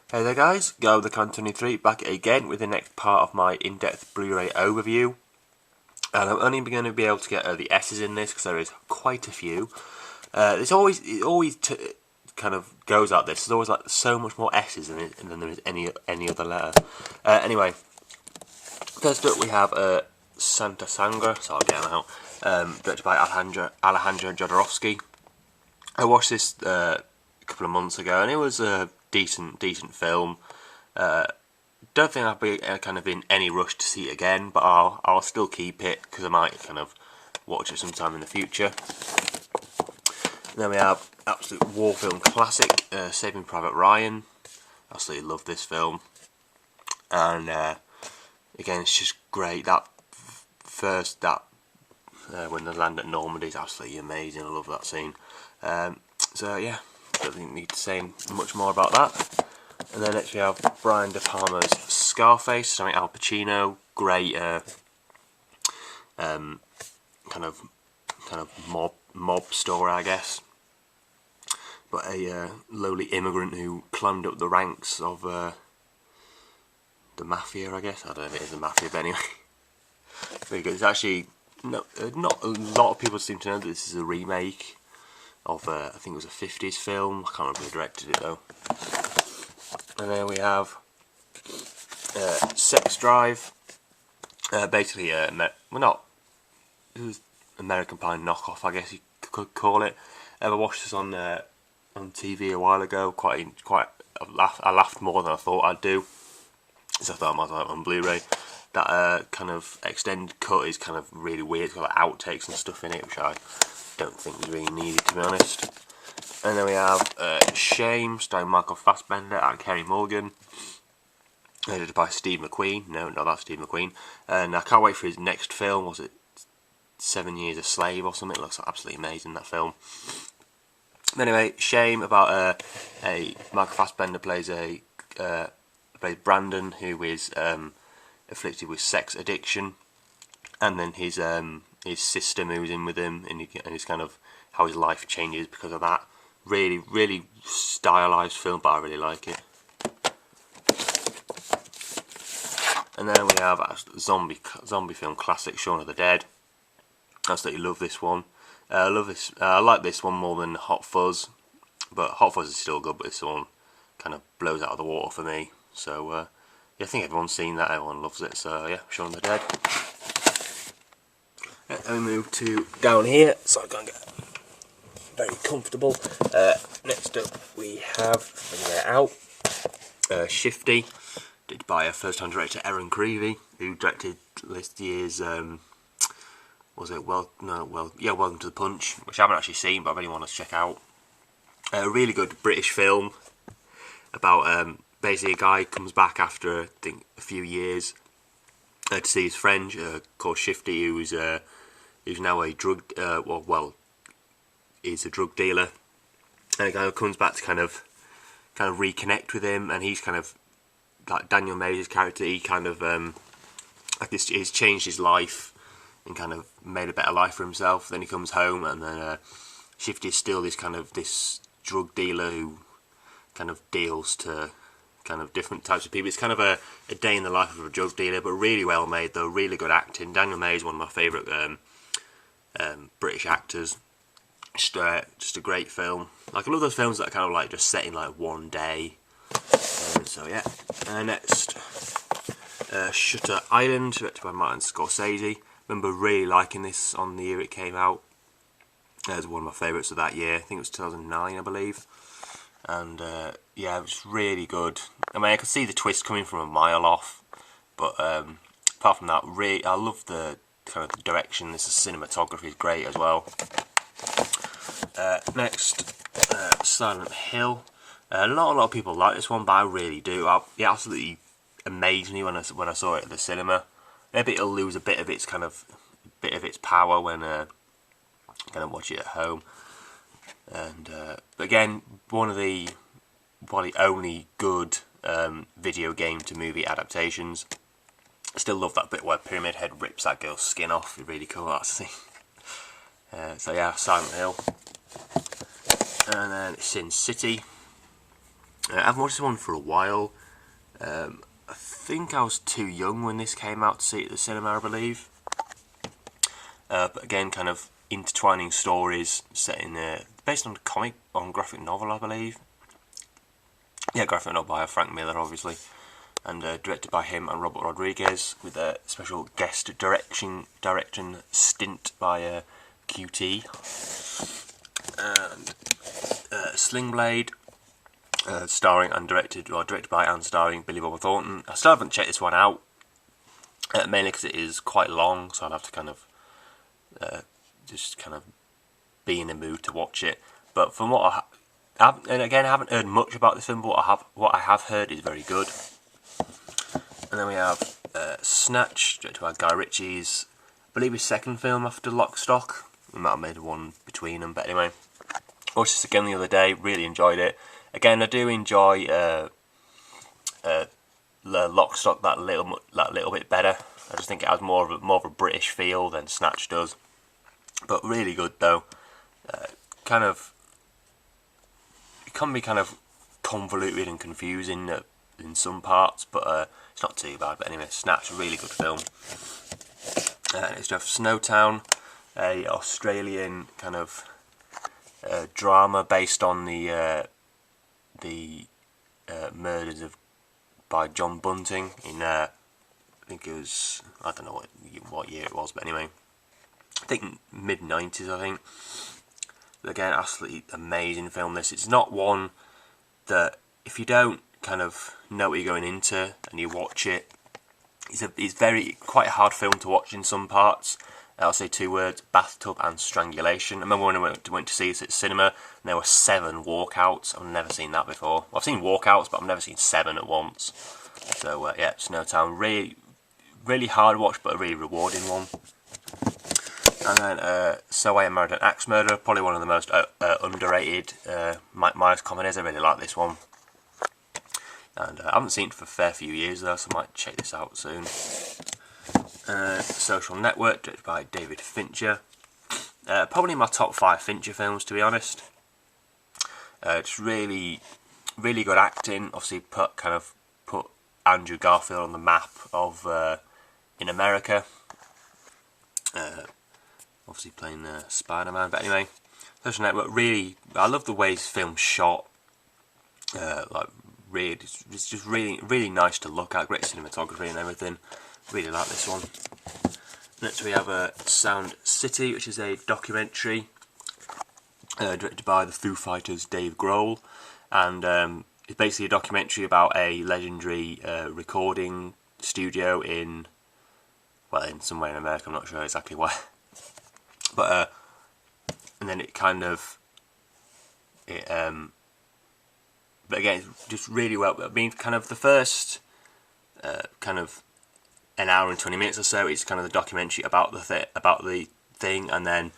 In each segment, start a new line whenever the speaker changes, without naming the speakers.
Hey there guys, Go the Con23 back again with the next part of my in-depth Blu-ray overview. And I'm only going to be able to get the S's in this because there is quite a few. It always kind of goes like this. There's always like so much more S's in it than there is any other letter. Anyway, first up we have Santa Sangra, so I'll get him out, directed by Alejandro Jodorowsky. I watched this a couple of months ago and it was a decent film. Don't think I'll be kind of in any rush to see it again, but I'll still keep it because I might kind of watch it sometime in the future. And then we have absolute war film classic, Saving Private Ryan. Absolutely love this film, and again it's just great. That when they land at Normandy is absolutely amazing. I love that scene. So yeah, don't think need to say much more about that. And then next we have Brian De Palma's Scarface, starring Al Pacino. Great kind of mob story, I guess. But a lowly immigrant who climbed up the ranks of the mafia, I guess. I don't know if it is the mafia, but anyway. Very good. It's actually not a lot of people seem to know that this is a remake of I think it was a 50s film. I can't remember who directed it though. And then we have Sex Drive. Basically, it was American Pie knockoff, I guess you could call it. I watched this on TV a while ago. I laughed more than I thought I'd do. So I thought I might have it on Blu-ray. That kind of extended cut is kind of really weird. It's got like outtakes and stuff in it, which I don't think was really needed, to be honest. And then we have Shame, starring Michael Fassbender and Kerry Morgan, edited by Steve McQueen. No, not that Steve McQueen. And I can't wait for his next film. Was it 7 Years a Slave or something? It looks absolutely amazing, that film. Anyway, Shame, about a Michael Fassbender plays Brandon, who is afflicted with sex addiction, and then his sister moves in with him, and his kind of how his life changes because of that. Really, really stylized film, but I really like it. And then we have a zombie film classic, Shaun of the Dead. I absolutely love this one. I like this one more than Hot Fuzz, but Hot Fuzz is still good. But this one kind of blows out of the water for me. So yeah, I think everyone's seen that. Everyone loves it. So yeah, Shaun of the Dead. And we move to down here, so I can get very comfortable. Next up we have, figure it out, Shifty, did by a first-time director Erin Creevy, who directed this year's Welcome to the Punch, which I haven't actually seen, but I really want to check out. A really good British film about basically a guy comes back after I think a few years to see his friend called Shifty, who's now a drug is a drug dealer, and a guy comes back to kind of reconnect with him, and he's kind of like Daniel Mays' character. He kind of he's changed his life and kind of made a better life for himself. Then he comes home, and then Shifty is still this drug dealer who kind of deals to kind of different types of people. It's kind of a day in the life of a drug dealer, but really well made though. Really good acting. Daniel Mays is one of my favourite British actors. Just a great film. Like, I love those films that are kind of like just set in like one day. So yeah. Next, Shutter Island, directed by Martin Scorsese. Remember really liking this on the year it came out. It was one of my favourites of that year. I think it was 2009, I believe. And yeah, it was really good. I mean, I could see the twist coming from a mile off, but apart from that, I love the kind of the direction. This cinematography is great as well. Next, Silent Hill. A lot of people like this one, but I really do. It absolutely amazed me when I saw it at the cinema. Maybe it'll lose a bit of its power when kind of watch it at home. And but again, one of the only good video game to movie adaptations. I still love that bit where Pyramid Head rips that girl's skin off. It's really cool, that scene. So yeah, Silent Hill. And then Sin City, I haven't watched this one for a while. I think I was too young when this came out to see it at the cinema, I believe. But again, kind of intertwining stories set in based on graphic novel, I believe. Yeah, graphic novel by Frank Miller, obviously, and directed by him and Robert Rodriguez, with a special guest direction stint by QT. And Sling Blade, directed by and starring Billy Bob Thornton. I still haven't checked this one out, mainly because it is quite long, so I'll have to kind of just kind of be in the mood to watch it. But from what I haven't heard much about this film, but what I have heard is very good. And then we have Snatch, directed by Guy Ritchie's, I believe his second film after Lock, Stock. We might have made one between them, but anyway. Watched this again the other day, really enjoyed it. Again, I do enjoy Lock, Stock that little bit better. I just think it has more of a British feel than Snatch does. But really good though. It can be kind of convoluted and confusing in some parts, but it's not too bad. But anyway, Snatch, a really good film. It's just Snowtown, a Australian kind of drama based on the murders by John Bunting in I think it was, I don't know what year it was, but anyway, I think mid-90s, I think. But again, absolutely amazing film this. It's not one that, if you don't kind of know what you're going into and you watch it, it's quite a hard film to watch in some parts. I'll say two words: bathtub and strangulation. I remember when I went to see this at cinema, and there were 7 walkouts. I've never seen that before. Well, I've seen walkouts, but I've never seen 7 at once. So yeah, Snowtown, really hard watch, but a really rewarding one. And then So I Am Married an Axe Murderer, probably one of the most underrated Mike Myers comedies. I really like this one. And I haven't seen it for a fair few years though, so I might check this out soon. Social Network, directed by David Fincher. Probably my top 5 Fincher films, to be honest. It's really good acting. Obviously, put Andrew Garfield on the map of in America. Obviously playing Spider-Man, but anyway, Social Network. I love the way this film's shot. It's just really nice to look at. Great cinematography and everything. Really like this one. Next we have Sound City, which is a documentary directed by the Foo Fighters' Dave Grohl, and it's basically a documentary about a legendary recording studio in somewhere in America. I'm not sure exactly where, but and then but again, it's just really well. I mean, kind of the first an hour and 20 minutes or so, it's kind of the documentary about the thing, and then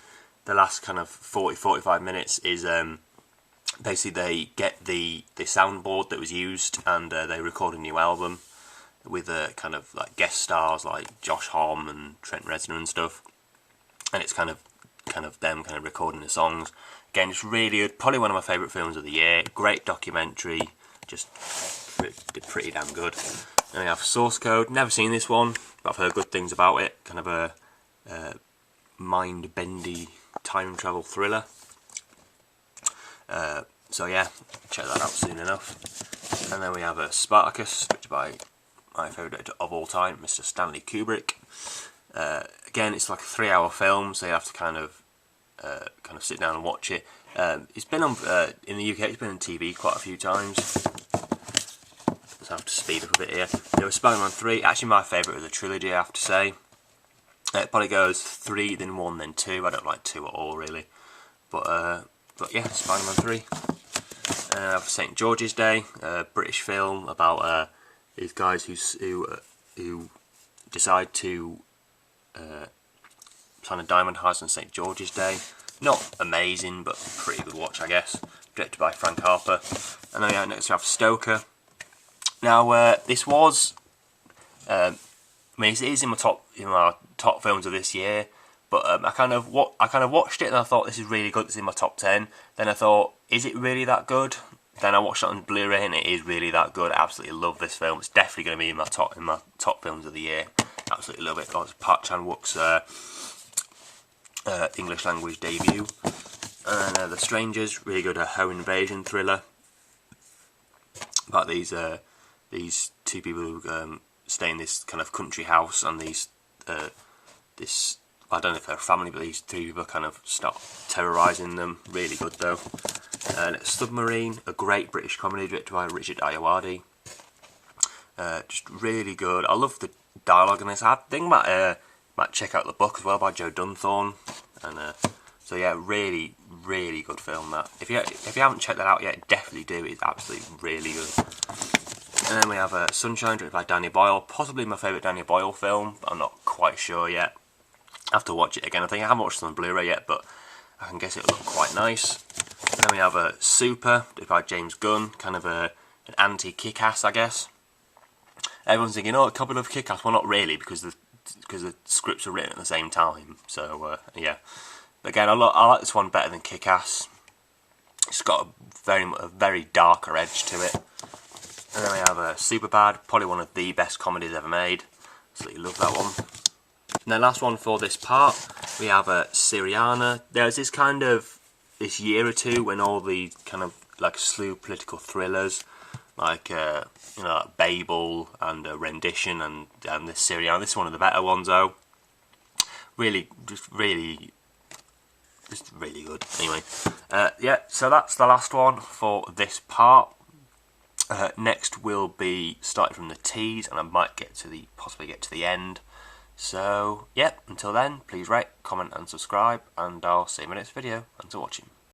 the last kind of 45 minutes is basically they get the soundboard that was used, and they record a new album with kind of like guest stars like Josh Homme and Trent Reznor and stuff, and it's kind of them kind of recording the songs. Again, it's really good. Probably one of my favourite films of the year. Great documentary, just pretty damn good. Then we have Source Code. Never seen this one, but I've heard good things about it. Kind of a mind-bendy time travel thriller. So yeah, check that out soon enough. And then we have Spartacus, directed by my favourite director of all time, Mr. Stanley Kubrick. Again, it's like a 3-hour film, so you have to kind of sit down and watch it. It's been on in the UK. It's been on TV quite a few times. Let's have to speed up a bit here. There was Spider-Man 3, actually my favourite of the trilogy, I have to say. It probably goes 3, then 1, then 2. I don't like 2 at all, really. But yeah, Spider-Man 3. St. George's Day, a British film about these guys who decide to plan a diamond heist on St. George's Day. Not amazing, but pretty good watch, I guess. Directed by Frank Harper. And then next we have Stoker. Now, this was, it is in my top films of this year. But I kind of watched it and I thought this is really good. It's in my top 10. Then I thought, is it really that good? then I watched it on Blu-ray, and it is really that good. I absolutely love this film. It's definitely going to be in my top films of the year. Absolutely love it. It's Park Chan-wook's English language debut. And The Strangers, really good home invasion thriller about these two people who stay in this kind of country house, and this I don't know if they're a family, but these three people kind of start terrorising them. Really good though. Submarine, a great British comedy directed by Richard Ayoade. Just really good. I love the dialogue in this. I think I might check out the book as well by Joe Dunthorne. And so yeah, really good film. That if you haven't checked that out yet, definitely do. It's absolutely really good. And then we have Sunshine, directed by Danny Boyle. Possibly my favourite Danny Boyle film. I'm not quite sure yet. I have to watch it again. I think I haven't watched it on Blu-ray yet, but I can guess it'll look quite nice. And then we have Super, directed by James Gunn. Kind of an anti-Kick-Ass, I guess. Everyone's thinking, oh, a couple of Kick-Ass. Well, not really, because the scripts are written at the same time. So yeah. But again, I like this one better than Kick-Ass. It's got a very darker edge to it. And then we have Superbad, probably one of the best comedies ever made. Absolutely love that one. And then last one for this part, we have Syriana. There's this year or two when all the kind of like slew political thrillers, like like Babel and Rendition and this Syriana. This is one of the better ones though. Just really good. Anyway, yeah. So that's the last one for this part. Next will be starting from the tease, and I might possibly get to the end. So, yeah, until then, please rate, comment and subscribe, and I'll see you in my next video. Thanks for watching.